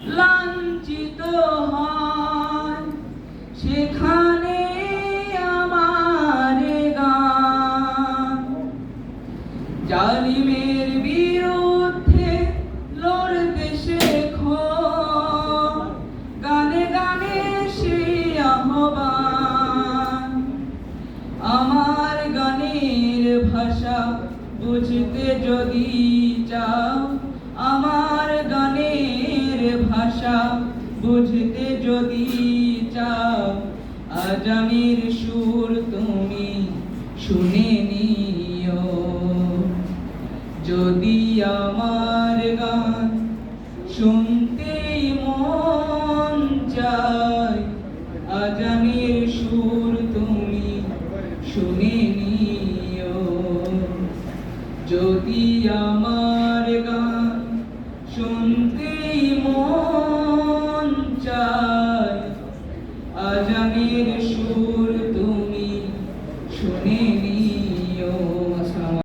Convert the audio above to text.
লাঞ্ছিত হয় সেখানে আমার গান। জালিমের বিরুদ্ধে লড়তে শেখো, গানে গানে সে আহ্বান। আমার গানের ভাষা বুঝতে যদি চাও, আমার গানের ভাষা বুঝতে যদি চাও, আজানের সুর তুমি শুনে নিও। যদি আমার গান শুনতেই মন চায়, আজানের সুর তুমি শুনে নিও। যদি আমার গান শুনতেই মন চায়, আজানের সুর তুমি শুনে নিও।